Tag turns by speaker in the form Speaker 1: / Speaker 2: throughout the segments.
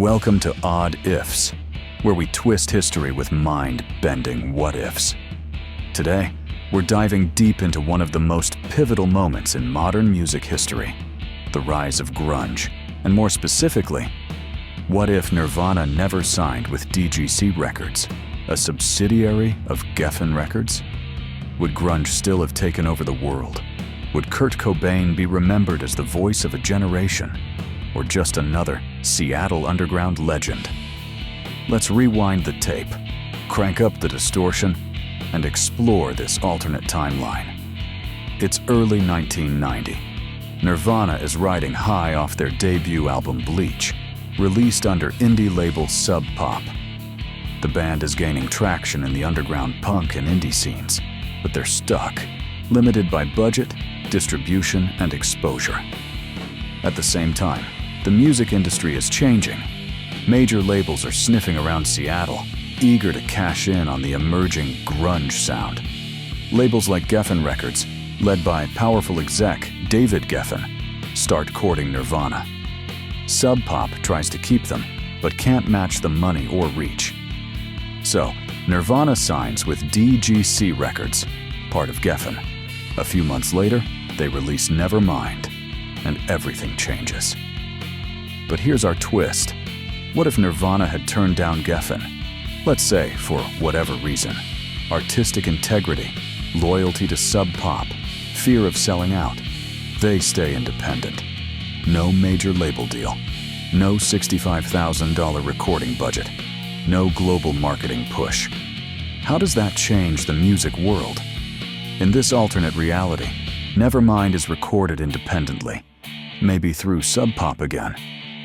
Speaker 1: Welcome to Odd Ifs, where we twist history with mind-bending what-ifs. Today, we're diving deep into one of the most pivotal moments in modern music history, the rise of grunge, and more specifically, what if Nirvana never signed with DGC Records, a subsidiary of Geffen Records? Would grunge still have taken over the world? Would Kurt Cobain be remembered as the voice of a generation, or just another Seattle underground legend? Let's rewind the tape, crank up the distortion, and explore this alternate timeline. It's early 1990. Nirvana is riding high off their debut album Bleach, released under indie label Sub Pop. The band is gaining traction in the underground punk and indie scenes, but they're stuck, limited by budget, distribution, and exposure. At the same time, the music industry is changing. Major labels are sniffing around Seattle, eager to cash in on the emerging grunge sound. Labels like Geffen Records, led by powerful exec David Geffen, start courting Nirvana. Sub Pop tries to keep them, but can't match the money or reach. So, Nirvana signs with DGC Records, part of Geffen. A few months later, they release Nevermind, and everything changes. But here's our twist. What if Nirvana had turned down Geffen? Let's say, for whatever reason. Artistic integrity, loyalty to Sub Pop, fear of selling out. They stay independent. No major label deal. No $65,000 recording budget. No global marketing push. How does that change the music world? In this alternate reality, Nevermind is recorded independently, maybe through Sub Pop again,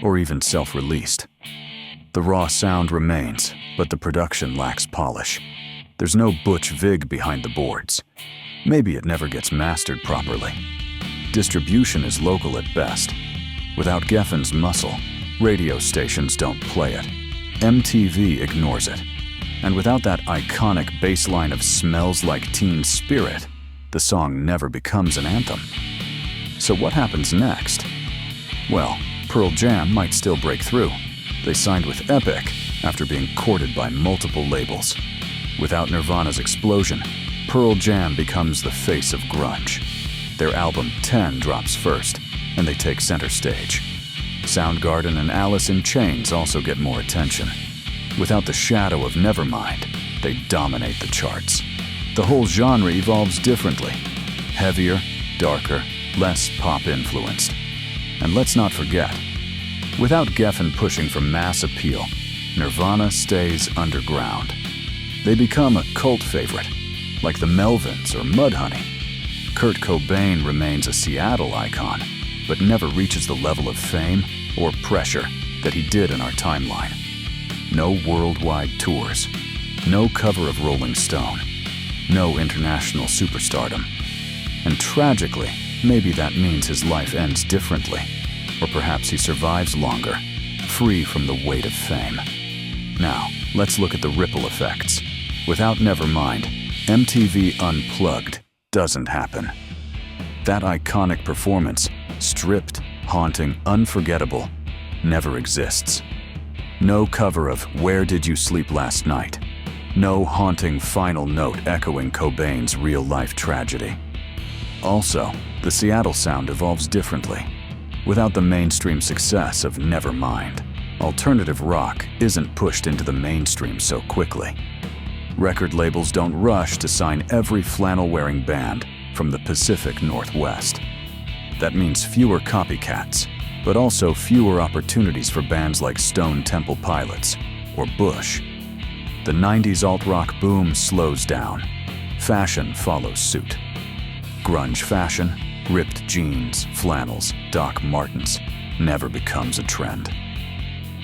Speaker 1: or even self-released. The raw sound remains, but the production lacks polish. There's no Butch Vig behind the boards. Maybe it never gets mastered properly. Distribution is local at best. Without Geffen's muscle, radio stations don't play it. MTV ignores it. And without that iconic bass line of "Smells Like Teen Spirit," the song never becomes an anthem. So what happens next? Well, Pearl Jam might still break through. They signed with Epic after being courted by multiple labels. Without Nirvana's explosion, Pearl Jam becomes the face of grunge. Their album 10 drops first, and they take center stage. Soundgarden and Alice in Chains also get more attention. Without the shadow of Nevermind, they dominate the charts. The whole genre evolves differently. Heavier, darker, less pop-influenced. And let's not forget, without Geffen pushing for mass appeal, Nirvana stays underground. They become a cult favorite, like the Melvins or Mudhoney. Kurt Cobain remains a Seattle icon, but never reaches the level of fame or pressure that he did in our timeline. No worldwide tours, no cover of Rolling Stone, no international superstardom. And tragically, maybe that means his life ends differently, or perhaps he survives longer, free from the weight of fame. Now, let's look at the ripple effects. Without Nevermind, MTV Unplugged doesn't happen. That iconic performance, stripped, haunting, unforgettable, never exists. No cover of "Where Did You Sleep Last Night?" No haunting final note echoing Cobain's real-life tragedy. Also, the Seattle sound evolves differently. Without the mainstream success of Nevermind, alternative rock isn't pushed into the mainstream so quickly. Record labels don't rush to sign every flannel-wearing band from the Pacific Northwest. That means fewer copycats, but also fewer opportunities for bands like Stone Temple Pilots or Bush. The 90s alt-rock boom slows down. Fashion follows suit. Grunge fashion, ripped jeans, flannels, Doc Martens, never becomes a trend.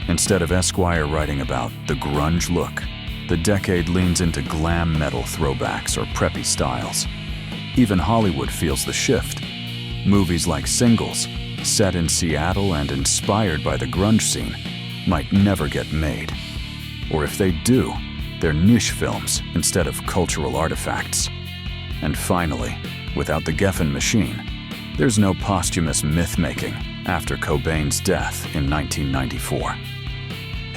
Speaker 1: Instead of Esquire writing about the grunge look, the decade leans into glam metal throwbacks or preppy styles. Even Hollywood feels the shift. Movies like Singles, set in Seattle and inspired by the grunge scene, might never get made. Or if they do, they're niche films instead of cultural artifacts. And finally, without the Geffen machine, there's no posthumous myth-making after Cobain's death in 1994.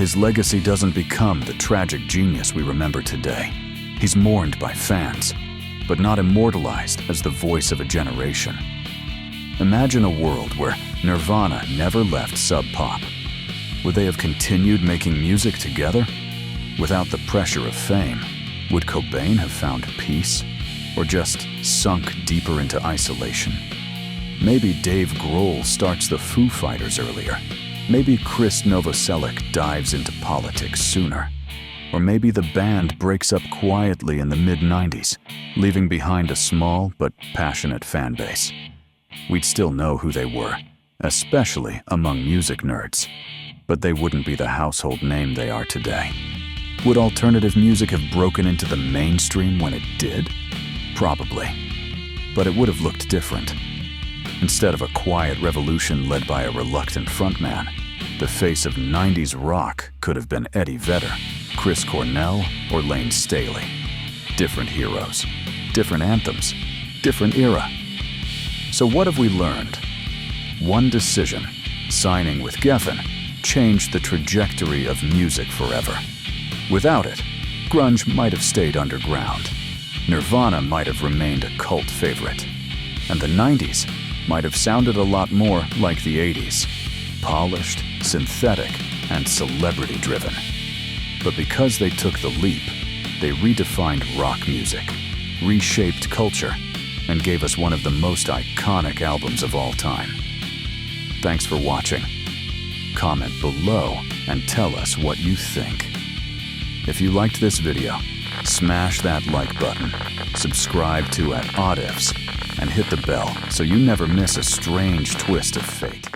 Speaker 1: His legacy doesn't become the tragic genius we remember today. He's mourned by fans, but not immortalized as the voice of a generation. Imagine a world where Nirvana never left Sub Pop. Would they have continued making music together? Without the pressure of fame, would Cobain have found peace? Or just sunk deeper into isolation? Maybe Dave Grohl starts the Foo Fighters earlier. Maybe Chris Novoselic dives into politics sooner. Or maybe the band breaks up quietly in the mid-90s, leaving behind a small but passionate fan base. We'd still know who they were, especially among music nerds. But they wouldn't be the household name they are today. Would alternative music have broken into the mainstream when it did? Probably. But it would have looked different. Instead of a quiet revolution led by a reluctant frontman, the face of 90s rock could have been Eddie Vedder, Chris Cornell, or Lane Staley. Different heroes, different anthems, different era. So what have we learned? One decision, signing with Geffen, changed the trajectory of music forever. Without it, grunge might have stayed underground. Nirvana might have remained a cult favorite. And the 90s might have sounded a lot more like the 80s, polished, synthetic, and celebrity-driven. But because they took the leap, they redefined rock music, reshaped culture, and gave us one of the most iconic albums of all time. Thanks for watching. Comment below and tell us what you think. If you liked this video, smash that like button, subscribe to what-ifs, and hit the bell so you never miss a strange twist of fate.